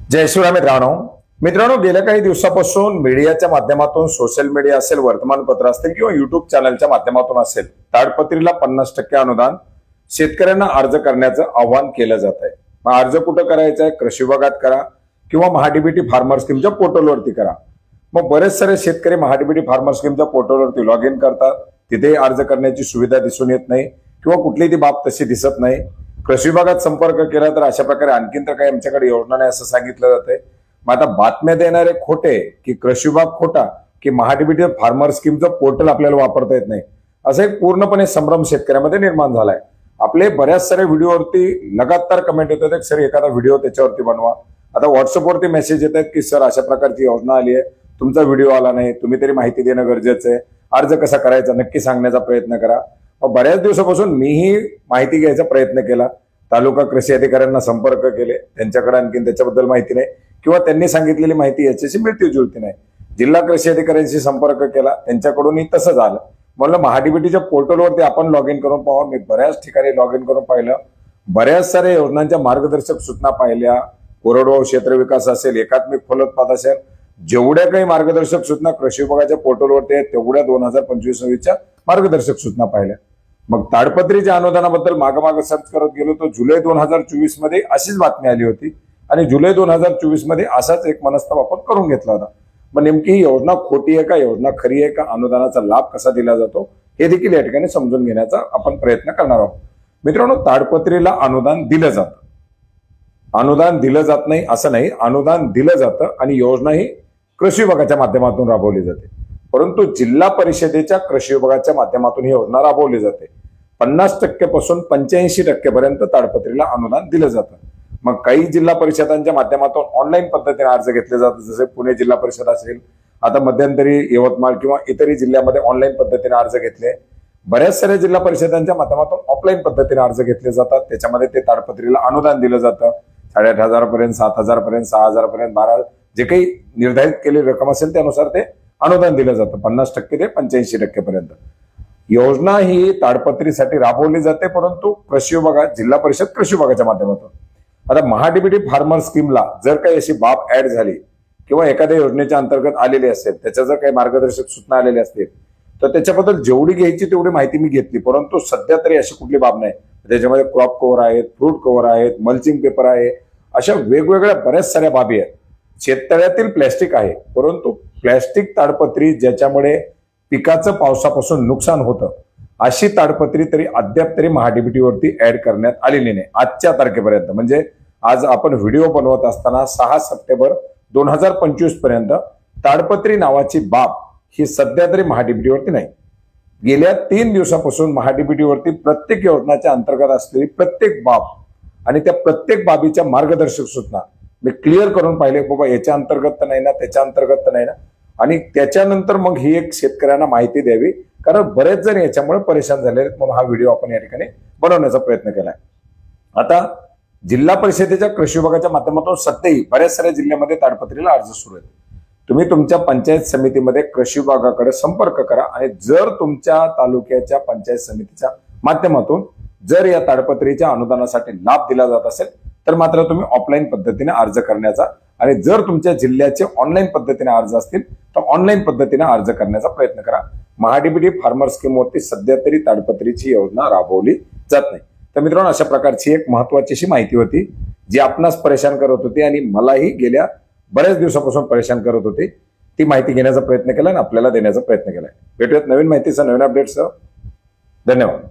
जय शिवराय मित्रांनो गेल्या काही दिवसापासून मीडियाच्या माध्यमातून सोशल मीडिया असेल, वर्तमानपत्र असतील किंवा युट्यूब चॅनलच्या माध्यमातून असेल, ताडपत्रीला 50% अनुदान शेतकऱ्यांना अर्ज करण्याचं आवाहन केलं जात आहे। अर्ज कुठं करायचा आहे? कृषी विभागात करा किंवा महाडीबीटी फार्मर स्कीमच्या पोर्टलवरती करा। मग बरेच सारे शेतकरी महाडीबीटी फार्मर स्कीमच्या पोर्टलवरती लॉग इन करतात, तिथे अर्ज करण्याची सुविधा दिसून येत नाही किंवा कुठली ती बाब तशी दिसत नाही। कृषी विभागात संपर्क केला तर अशा प्रकारे आणखीन तर काही आमच्याकडे योजना नाही असं सांगितलं जातंय। मग आता बातम्या देणारे खोटे की कृषी विभाग खोटा की महाडीबीटी फार्मर स्कीमचं पोर्टल आपल्याला वापरता येत नाही, असं एक पूर्णपणे संभ्रम शेतकऱ्यामध्ये निर्माण झालाय। आपले बऱ्याच सारे व्हिडिओवरती लगातार कमेंट येतात की सर एखादा व्हिडिओ त्याच्यावरती बनवा। आता व्हॉट्सअपवरती मेसेज येतात की सर अशा प्रकारची योजना आली आहे, तुमचा व्हिडिओ आला नाही, तुम्ही तरी माहिती देणं गरजेचं आहे, अर्ज कसा करायचा नक्की सांगण्याचा प्रयत्न करा। बऱ्याच दिवसापासून मीही माहिती घ्यायचा प्रयत्न केला, तालुका कृषी अधिकाऱ्यांना संपर्क केले, त्यांच्याकडे आणखीन त्याच्याबद्दल माहिती नाही किंवा त्यांनी सांगितलेली माहिती याच्याशी मिळती जुळती नाही। जिल्हा कृषी अधिकाऱ्यांशी संपर्क केला, त्यांच्याकडूनही तसं झालं। म्हणलं महाडीबीटीच्या पोर्टलवरती आपण लॉग इन करून पाहू। मी बऱ्याच ठिकाणी लॉग इन करून पाहिलं, बऱ्याच साऱ्या योजनांच्या मार्गदर्शक सूचना पाहिल्या, कोरडवाहू क्षेत्र विकास असेल, एकात्मिक फलोत्पादन असेल, जेवढ्या काही मार्गदर्शक सूचना कृषी विभागाच्या पोर्टलवरती आहेत तेवढ्या 2025-26च्या मार्गदर्शक सूचना पाहिल्या। मग ताडपत्रीच्या अनुदानाबद्दल मागं सर्च करत गेलो तर जुलै 2024 मध्ये अशीच बातमी आली होती आणि जुलै 2024 मध्ये असाच एक मनस्ताप आपण करून घेतला होता। मग नेमकी ही योजना खोटी आहे का, योजना खरी आहे का, अनुदानाचा लाभ कसा दिला जातो हे देखील या ठिकाणी समजून घेण्याचा आपण प्रयत्न करणार आहोत। मित्रांनो, ताडपत्रीला अनुदान दिलं जातं, अनुदान दिलं जात नाही असं नाही, अनुदान दिलं जातं आणि योजना ही कृषी विभागाच्या माध्यमातून राबवली जाते, परंतु जिल्हा परिषदेच्या कृषी विभागाच्या माध्यमातून ही योजना राबवली जाते। 50% पासून 85% पर्यंत ताडपत्रीला अनुदान दिलं जातं। मग काही जिल्हा परिषदांच्या माध्यमातून ऑनलाईन पद्धतीने अर्ज घेतले जातात, जसे पुणे जिल्हा परिषद असेल, आता मध्यंतरी यवतमाळ किंवा इतरही जिल्ह्यामध्ये ऑनलाईन पद्धतीने अर्ज घेतले। बऱ्याच साऱ्या जिल्हा परिषदांच्या माध्यमातून ऑफलाईन पद्धतीने अर्ज घेतले जातात, त्याच्यामध्ये ते ताडपत्रीला अनुदान दिलं जातं। 8,500 पर्यंत, 7,000 पर्यंत, 6,000 पर्यंत, 12 जे काही निर्धारित केलेली रक्कम असेल त्यानुसार ते अनुदान दिलं जातं, 50% ते 85% पर्यंत। योजना ही ताडपत्रीसाठी राबवली जाते, परंतु कृषी विभागात, जिल्हा परिषद कृषी विभागाच्या माध्यमातून। आता महाडीबीटी फार्मर स्कीमला जर काही अशी बाब ऍड झाली किंवा एखाद्या योजनेच्या अंतर्गत आलेली असेल, त्याच्या जर काही मार्गदर्शक सूचना आलेल्या असतील तर त्याच्याबद्दल जेवढी घ्यायची तेवढी माहिती मी घेतली, परंतु सध्या तरी अशी कुठली बाब नाही। त्याच्यामध्ये क्रॉप कव्हर आहेत, फ्रूट कव्हर आहेत, मल्चिंग पेपर आहे, अशा वेगवेगळ्या बऱ्याच साऱ्या बाबी आहेत। शेततळ्यातील प्लॅस्टिक आहे, परंतु प्लॅस्टिक ताडपत्री ज्याच्यामुळे पिकाचं पावसापासून नुकसान होतं, अशी ताडपत्री तरी अद्याप तरी महाडीबीटीवरती ऍड करण्यात आलेली नाही आजच्या तारखेपर्यंत। म्हणजे आज आपण व्हिडिओ बनवत असताना 6 सप्टेंबर 2025 पर्यंत ताडपत्री नावाची बाब ही सध्या तरी महाडीबीटीवरती नाही। गेल्या 3 दिवसापासून महाडीबीटीवरती प्रत्येक योजनाच्या अंतर्गत असलेली प्रत्येक बाब आणि त्या प्रत्येक बाबीच्या मार्गदर्शक सूचना मी क्लिअर करून पाहिले, बाबा याच्या अंतर्गत तर नाही ना, त्याच्या अंतर्गत तर नाही ना, आणि त्याच्यानंतर मग ही एक शेतकऱ्यांना माहिती द्यावी, कारण बरेच जण याच्यामुळे परेशान झाले आहेत, म्हणून हा व्हिडिओ आपण या ठिकाणी बनवण्याचा प्रयत्न केलाय। आता जिल्हा परिषदेच्या कृषी विभागाच्या माध्यमातून सध्याही बऱ्याच साऱ्या जिल्ह्यामध्ये ताडपत्रीला अर्ज सुरू आहेत। तुम्ही तुमच्या पंचायत समितीमध्ये कृषी विभागाकडे संपर्क करा आणि जर तुमच्या तालुक्याच्या पंचायत समितीच्या माध्यमातून जर या ताडपत्रीच्या अनुदानासाठी लाभ दिला जात असेल तर मात्र तुम्ही ऑफलाईन पद्धतीने अर्ज करण्याचा, आणि जर तुमच्या जिल्ह्याचे ऑनलाईन पद्धतीने अर्ज असतील तर ऑनलाईन पद्धतीने अर्ज करण्याचा प्रयत्न करा। महाडीबीटी फार्मर स्कीमवरती सध्या तरी ताडपत्रीची योजना राबवली जात नाही। तर मित्रांनो, अशा प्रकारची एक महत्वाची अशी माहिती होती जी आपणास परेशान करत होती आणि मलाही गेल्या बऱ्याच दिवसापासून परेशान करत होती। ती माहिती घेण्याचा प्रयत्न केला आणि आपल्याला देण्याचा प्रयत्न केलाय। भेटूयात नवीन माहितीसह, नवीन अपडेट्ससह। धन्यवाद।